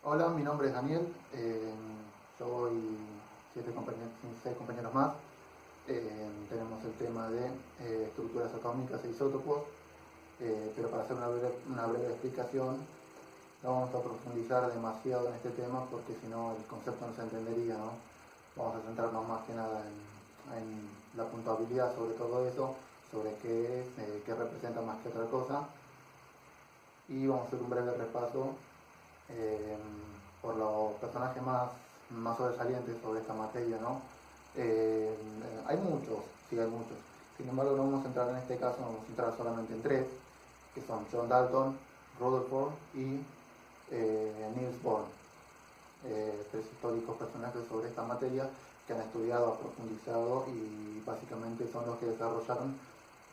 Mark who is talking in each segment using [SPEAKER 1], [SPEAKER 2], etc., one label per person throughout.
[SPEAKER 1] Hola, mi nombre es Daniel, soy seis compañeros más. Tenemos el tema de estructuras atómicas e isótopos, pero para hacer una breve explicación no vamos a profundizar demasiado en este tema porque si no el concepto no se entendería, ¿no? Vamos a centrarnos más que nada en la puntuabilidad sobre todo eso, sobre qué representa más que otra cosa, y vamos a hacer un breve repaso eh, por los personajes más sobresalientes sobre esta materia, ¿no? Hay muchos, sí hay muchos. Sin embargo, no vamos a entrar en este caso, vamos a entrar solamente en tres, que son John Dalton, Rutherford y Niels Bohr. Tres históricos personajes sobre esta materia que han estudiado, profundizado y básicamente son los que desarrollaron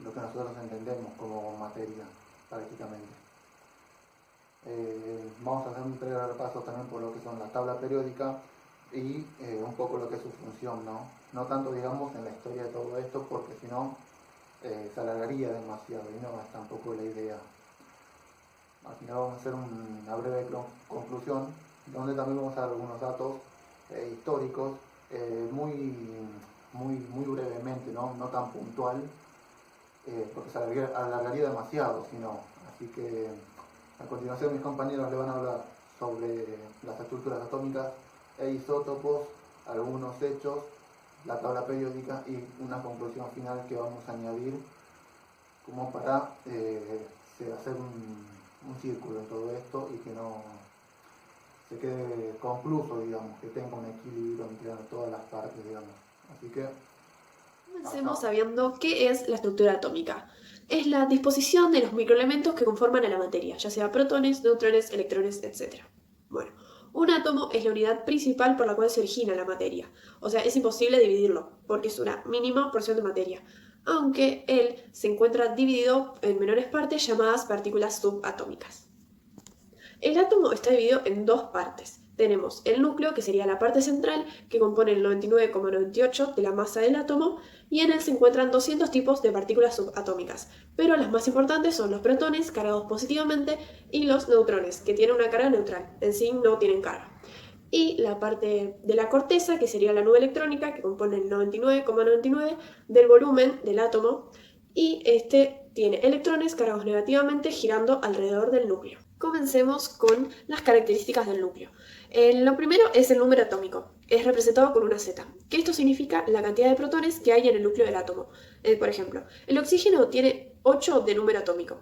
[SPEAKER 1] lo que nosotros entendemos como materia, prácticamente. Vamos a hacer un breve repaso también por lo que son la tabla periódica y un poco lo que es su función, ¿no? No tanto, digamos, en la historia de todo esto, porque si no se alargaría demasiado y no es tampoco la idea. Al final vamos a hacer una breve conclusión, donde también vamos a dar algunos datos históricos, muy brevemente, ¿no? No tan puntual, porque se alargaría demasiado, si no. Así que a continuación mis compañeros le van a hablar sobre las estructuras atómicas e isótopos, algunos hechos, la tabla periódica y una conclusión final que vamos a añadir como para hacer un círculo en todo esto y que no se quede concluso, digamos, que tenga un equilibrio entre todas las partes, digamos. Así que,
[SPEAKER 2] Comencemos sabiendo qué es la estructura atómica. Es la disposición de los microelementos que conforman a la materia, ya sea protones, neutrones, electrones, etc. Bueno, un átomo es la unidad principal por la cual se origina la materia, o sea, es imposible dividirlo, porque es una mínima porción de materia, aunque él se encuentra dividido en menores partes llamadas partículas subatómicas. El átomo está dividido en dos partes. Tenemos el núcleo, que sería la parte central, que compone el 99,98 de la masa del átomo, y en él se encuentran 200 tipos de partículas subatómicas, pero las más importantes son los protones, cargados positivamente, y los neutrones, que tienen una carga neutral, en sí no tienen carga. Y la parte de la corteza, que sería la nube electrónica, que compone el 99,99 del volumen del átomo, y este tiene electrones cargados negativamente girando alrededor del núcleo. Comencemos con las características del núcleo. Lo primero es el número atómico. Es representado con una Z, que esto significa la cantidad de protones que hay en el núcleo del átomo. Por ejemplo, el oxígeno tiene 8 de número atómico.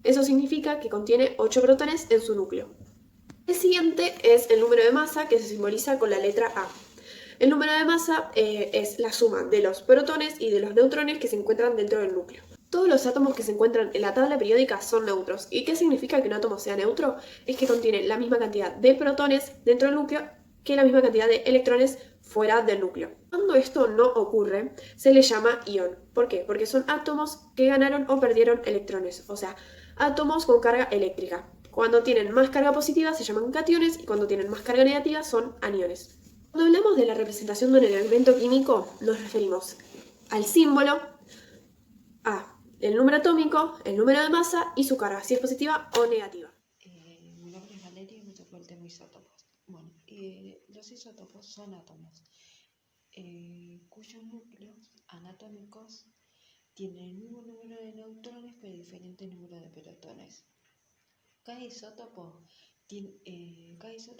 [SPEAKER 2] Eso significa que contiene 8 protones en su núcleo. El siguiente es el número de masa, que se simboliza con la letra A. El número de masa es la suma de los protones y de los neutrones que se encuentran dentro del núcleo. Todos los átomos que se encuentran en la tabla periódica son neutros. ¿Y qué significa que un átomo sea neutro? Es que contiene la misma cantidad de protones dentro del núcleo que la misma cantidad de electrones fuera del núcleo. Cuando esto no ocurre, se le llama ion. ¿Por qué? Porque son átomos que ganaron o perdieron electrones, o sea, átomos con carga eléctrica. Cuando tienen más carga positiva se llaman cationes y cuando tienen más carga negativa son aniones. Cuando hablamos de la representación de un elemento químico, nos referimos al símbolo, a el número atómico, el número de masa y su carga, si es positiva o negativa.
[SPEAKER 3] Mi nombre es Valeria y me tocó el tema isótopos. Bueno, los isótopos son átomos cuyos núcleos anatómicos tienen el mismo número de neutrones pero diferente número de protones. Cada isótopo, de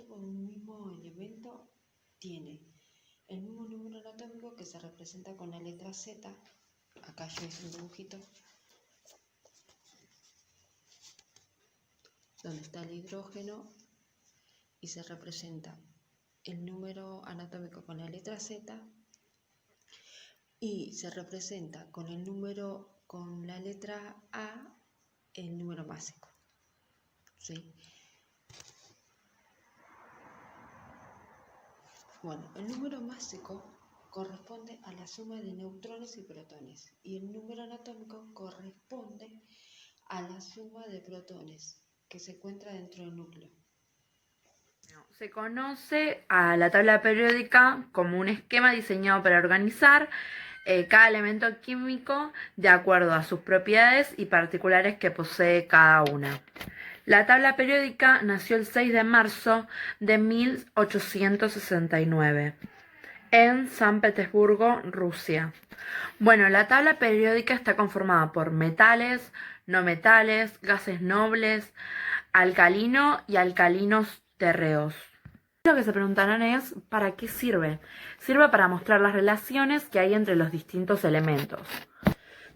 [SPEAKER 3] un mismo elemento tiene el mismo número atómico que se representa con la letra Z. Acá yo hice un dibujito donde está el hidrógeno y se representa el número anatómico con la letra Z y se representa con el número con la letra A el número másico. ¿Sí? Bueno, el número másico corresponde a la suma de neutrones y protones y el número anatómico corresponde a la suma de protones que se encuentra dentro del núcleo.
[SPEAKER 4] Se conoce a la tabla periódica como un esquema diseñado para organizar cada elemento químico de acuerdo a sus propiedades y particulares que posee cada una. La tabla periódica nació el 6 de marzo de 1869 en San Petersburgo, Rusia. Bueno, la tabla periódica está conformada por metales, no metales, gases nobles, alcalino y alcalinos terreos. Lo que se preguntarán es, ¿para qué sirve? Sirve para mostrar las relaciones que hay entre los distintos elementos.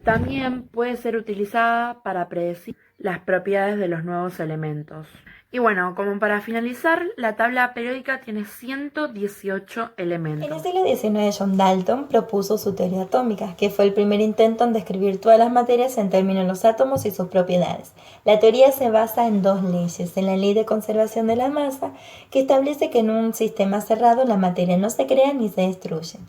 [SPEAKER 4] También puede ser utilizada para predecir las propiedades de los nuevos elementos. Y bueno, como para finalizar, la tabla periódica tiene 118 elementos.
[SPEAKER 5] En el siglo XIX, John Dalton propuso su teoría atómica, que fue el primer intento en describir todas las materias en términos de los átomos y sus propiedades. La teoría se basa en dos leyes: en la ley de conservación de la masa, que establece que en un sistema cerrado la materia no se crea ni se destruye.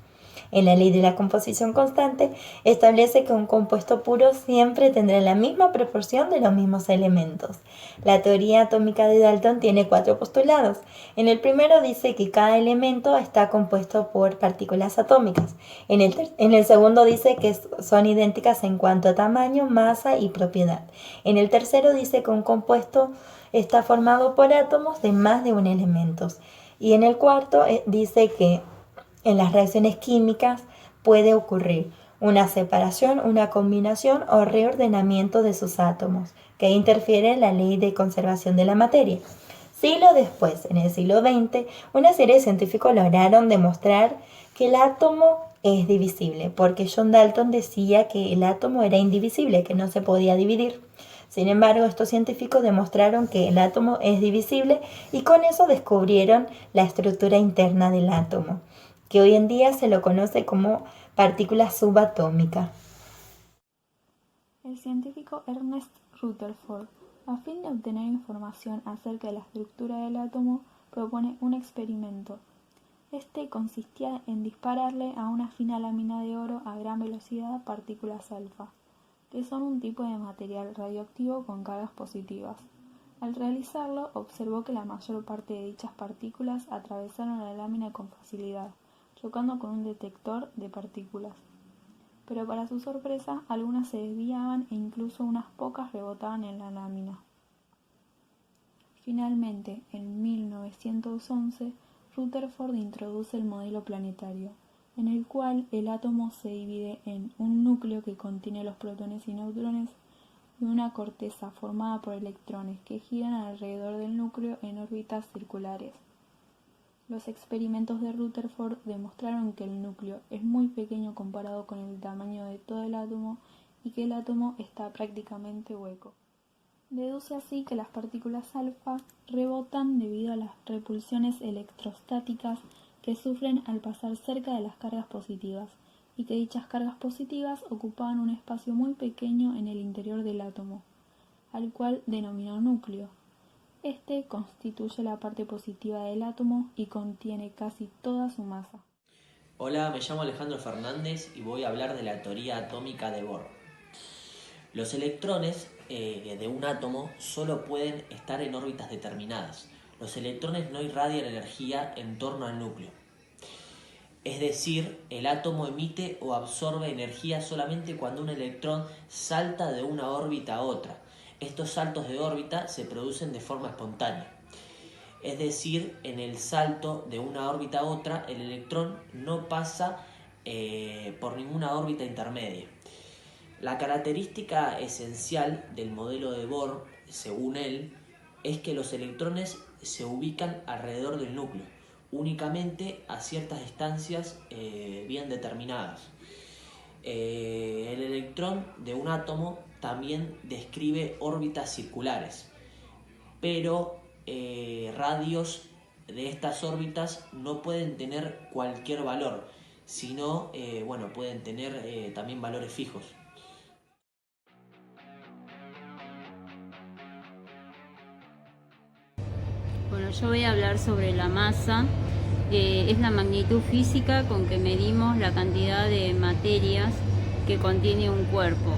[SPEAKER 5] En la ley de la composición constante, establece que un compuesto puro siempre tendrá la misma proporción de los mismos elementos. La teoría atómica de Dalton tiene 4 postulados. En el primero dice que cada elemento está compuesto por partículas atómicas. En el segundo dice que son idénticas en cuanto a tamaño, masa y propiedad. En el tercero dice que un compuesto está formado por átomos de más de un elemento. Y en el cuarto dice que en las reacciones químicas puede ocurrir una separación, una combinación o reordenamiento de sus átomos, que interfiere en la ley de conservación de la materia. Siglo después, en el siglo XX, una serie de científicos lograron demostrar que el átomo es divisible, porque John Dalton decía que el átomo era indivisible, que no se podía dividir. Sin embargo, estos científicos demostraron que el átomo es divisible y con eso descubrieron la estructura interna del átomo, que hoy en día se lo conoce como partícula subatómica.
[SPEAKER 6] El científico Ernest Rutherford, a fin de obtener información acerca de la estructura del átomo, propone un experimento. Este consistía en dispararle a una fina lámina de oro a gran velocidad partículas alfa, que son un tipo de material radioactivo con cargas positivas. Al realizarlo, observó que la mayor parte de dichas partículas atravesaron la lámina con facilidad, chocando con un detector de partículas. Pero para su sorpresa, algunas se desviaban e incluso unas pocas rebotaban en la lámina. Finalmente, en 1911, Rutherford introduce el modelo planetario, en el cual el átomo se divide en un núcleo que contiene los protones y neutrones y una corteza formada por electrones que giran alrededor del núcleo en órbitas circulares. Los experimentos de Rutherford demostraron que el núcleo es muy pequeño comparado con el tamaño de todo el átomo y que el átomo está prácticamente hueco. Deduce así que las partículas alfa rebotan debido a las repulsiones electrostáticas que sufren al pasar cerca de las cargas positivas y que dichas cargas positivas ocupaban un espacio muy pequeño en el interior del átomo, al cual denominó núcleo. Este constituye la parte positiva del átomo y contiene casi toda su masa.
[SPEAKER 7] Hola, me llamo Alejandro Fernández y voy a hablar de la teoría atómica de Bohr. Los electrones de un átomo solo pueden estar en órbitas determinadas. Los electrones no irradian energía en torno al núcleo. Es decir, el átomo emite o absorbe energía solamente cuando un electrón salta de una órbita a otra. Estos saltos de órbita se producen de forma espontánea. Es decir, en el salto de una órbita a otra, el electrón no pasa por ninguna órbita intermedia. La característica esencial del modelo de Bohr, según él, es que los electrones se ubican alrededor del núcleo, únicamente a ciertas distancias bien determinadas. El electrón de un átomo también describe órbitas circulares, pero radios de estas órbitas no pueden tener cualquier valor, sino pueden tener también valores fijos.
[SPEAKER 8] Bueno, yo voy a hablar sobre la masa. Es la magnitud física con que medimos la cantidad de materias que contiene un cuerpo.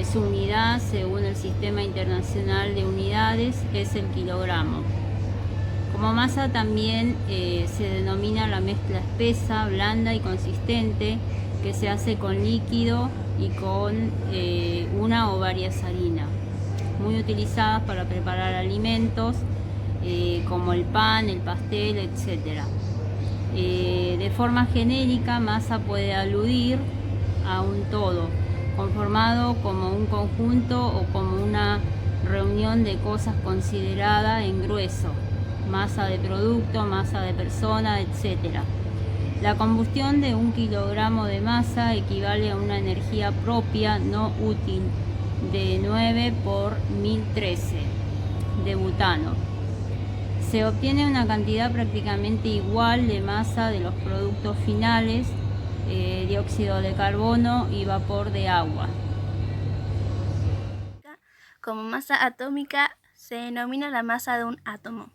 [SPEAKER 8] Su unidad, según el Sistema Internacional de Unidades, es el kilogramo. Como masa también se denomina la mezcla espesa, blanda y consistente que se hace con líquido y con una o varias harinas. muy utilizadas para preparar alimentos como el pan, el pastel, etc. De forma genérica, masa puede aludir a un todo, conformado como un conjunto o como una reunión de cosas considerada en grueso, masa de producto, masa de persona, etc. La combustión de 1 kilogramo de masa equivale a una energía propia no útil de 9 por 1013 de butano. Se obtiene una cantidad prácticamente igual de masa de los productos finales, dióxido de carbono y vapor de agua.
[SPEAKER 9] Como masa atómica se denomina la masa de un átomo.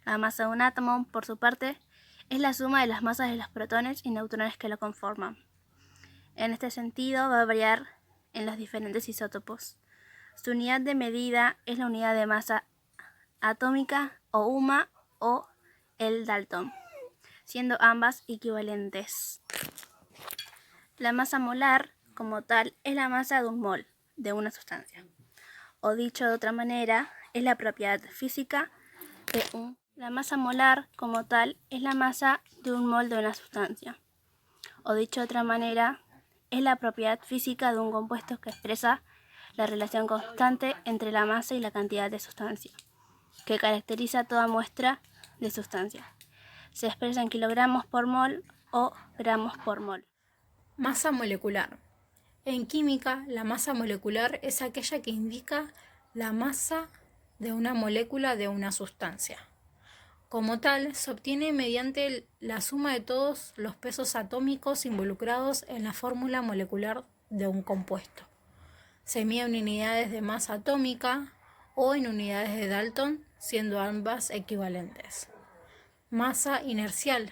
[SPEAKER 9] La masa de un átomo, por su parte, es la suma de las masas de los protones y neutrones que lo conforman. En este sentido, va a variar en los diferentes isótopos. Su unidad de medida es la unidad de masa atómica o UMA o el Dalton, siendo ambas equivalentes. La masa molar, como tal, es la masa de un mol de una sustancia. O dicho de otra manera, es la propiedad física de un... La masa molar, como tal, es la masa de un mol de una sustancia. O dicho de otra manera, es la propiedad física de un compuesto que expresa la relación constante entre la masa y la cantidad de sustancia, que caracteriza toda muestra de sustancia. Se expresa en kilogramos por mol o gramos por mol.
[SPEAKER 10] Masa molecular. En química, la masa molecular es aquella que indica la masa de una molécula de una sustancia. Como tal, se obtiene mediante la suma de todos los pesos atómicos involucrados en la fórmula molecular de un compuesto. Se mide en unidades de masa atómica o en unidades de Dalton, siendo ambas equivalentes. Masa inercial.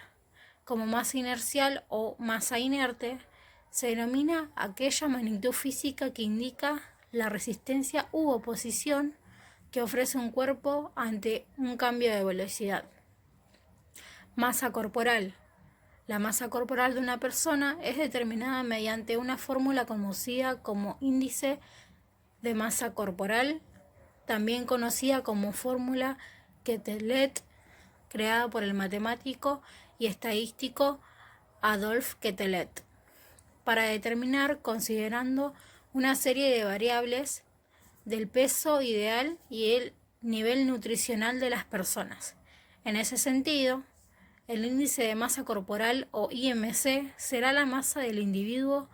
[SPEAKER 10] Como masa inercial o masa inerte, se denomina aquella magnitud física que indica la resistencia u oposición que ofrece un cuerpo ante un cambio de velocidad. Masa corporal. La masa corporal de una persona es determinada mediante una fórmula conocida como índice de masa corporal, también conocida como fórmula Quetelet, creada por el matemático y estadístico Adolphe Quetelet, para determinar considerando una serie de variables del peso ideal y el nivel nutricional de las personas. En ese sentido, el índice de masa corporal o IMC será la masa del individuo,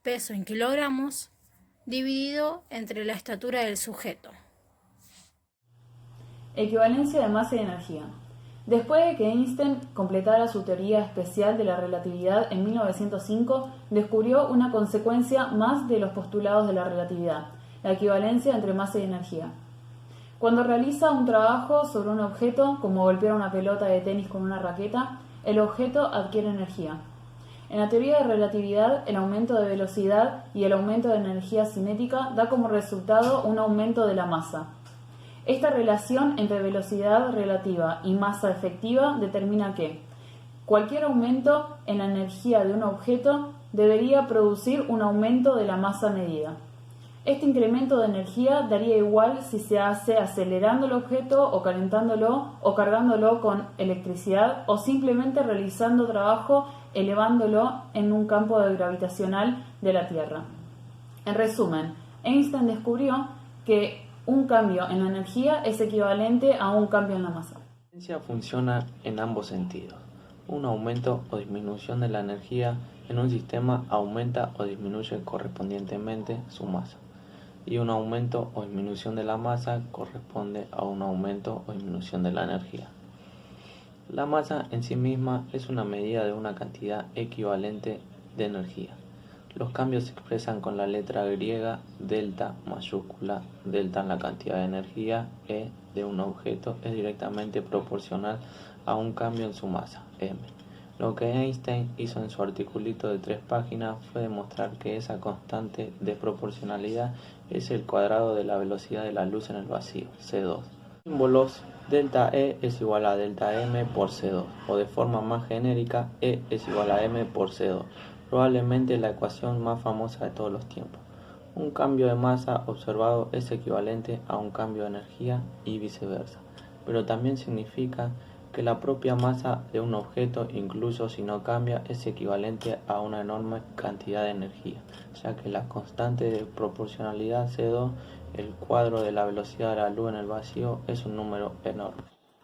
[SPEAKER 10] peso en kilogramos, dividido entre la estatura del sujeto.
[SPEAKER 6] Equivalencia de masa y energía. Después de que Einstein completara su teoría especial de la relatividad en 1905, descubrió una consecuencia más de los postulados de la relatividad, la equivalencia entre masa y energía. Cuando realiza un trabajo sobre un objeto, como golpear una pelota de tenis con una raqueta, el objeto adquiere energía. En la teoría de relatividad, el aumento de velocidad y el aumento de energía cinética da como resultado un aumento de la masa. Esta relación entre velocidad relativa y masa efectiva determina que cualquier aumento en la energía de un objeto debería producir un aumento de la masa medida. Este incremento de energía daría igual si se hace acelerando el objeto o calentándolo o cargándolo con electricidad o simplemente realizando trabajo elevándolo en un campo gravitacional de la Tierra. En resumen, Einstein descubrió que un cambio en la energía es equivalente a un cambio en la masa.
[SPEAKER 11] La ciencia funciona en ambos sentidos. Un aumento o disminución de la energía en un sistema aumenta o disminuye correspondientemente su masa. Y un aumento o disminución de la masa corresponde a un aumento o disminución de la energía. La masa en sí misma es una medida de una cantidad equivalente de energía. Los cambios se expresan con la letra griega delta mayúscula. Delta en la cantidad de energía E de un objeto es directamente proporcional a un cambio en su masa, m. Lo que Einstein hizo en su articulito de 3 páginas fue demostrar que esa constante de proporcionalidad es el cuadrado de la velocidad de la luz en el vacío, c2. Símbolos: delta E es igual a delta M por C2, o de forma más genérica, E es igual a M por C2, probablemente la ecuación más famosa de todos los tiempos. Un cambio de masa observado es equivalente a un cambio de energía y viceversa, pero también significa que la propia masa de un objeto, incluso si no cambia, es equivalente a una enorme cantidad de energía, ya que la constante de proporcionalidad C2, el cuadro de la velocidad de la luz en el vacío, es un número enorme.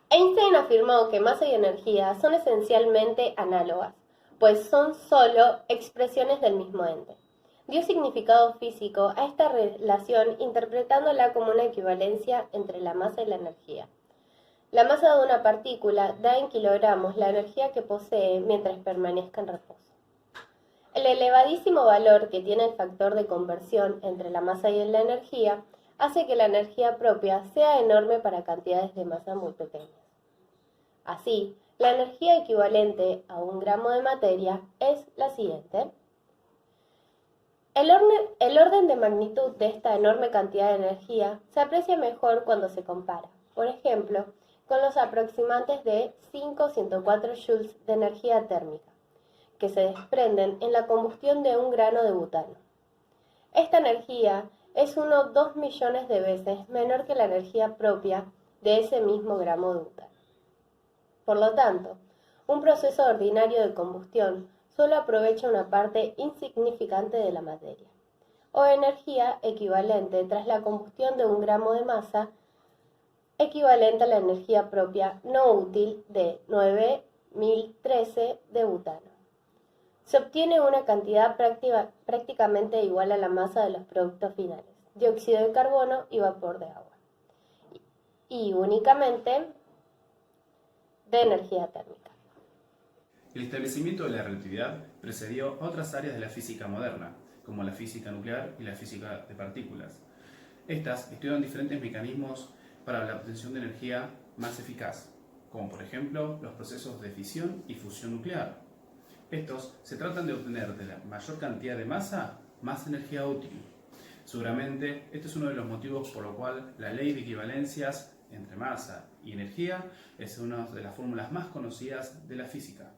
[SPEAKER 12] Einstein afirmó que masa y energía son esencialmente análogas, pues son solo expresiones del mismo ente. Dio significado físico a esta relación interpretándola como una equivalencia entre la masa y la energía. La masa de una partícula da en kilogramos la energía que posee mientras permanezca en reposo. El elevadísimo valor que tiene el factor de conversión entre la masa y la energía hace que la energía propia sea enorme para cantidades de masa muy pequeñas. Así, la energía equivalente a 1 gramo de materia es la siguiente. El orden de magnitud de esta enorme cantidad de energía se aprecia mejor cuando se compara, por ejemplo, con los aproximantes de 5-104 joules de energía térmica, que se desprenden en la combustión de 1 grano de butano. Esta energía es 2 millones de veces menor que la energía propia de ese mismo gramo de butano. Por lo tanto, un proceso ordinario de combustión solo aprovecha una parte insignificante de la materia, o energía equivalente tras la combustión de 1 gramo de masa, equivalente a la energía propia no útil de 9013 de butano. Se obtiene una cantidad prácticamente igual a la masa de los productos finales, dióxido de carbono y vapor de agua, y únicamente de energía térmica.
[SPEAKER 13] El establecimiento de la relatividad precedió a otras áreas de la física moderna, como la física nuclear y la física de partículas. Estas estudian diferentes mecanismos para la obtención de energía más eficaz, como por ejemplo los procesos de fisión y fusión nuclear. Estos se tratan de obtener de la mayor cantidad de masa más energía útil. Seguramente este es uno de los motivos por lo cual la ley de equivalencias entre masa y energía es una de las fórmulas más conocidas de la física.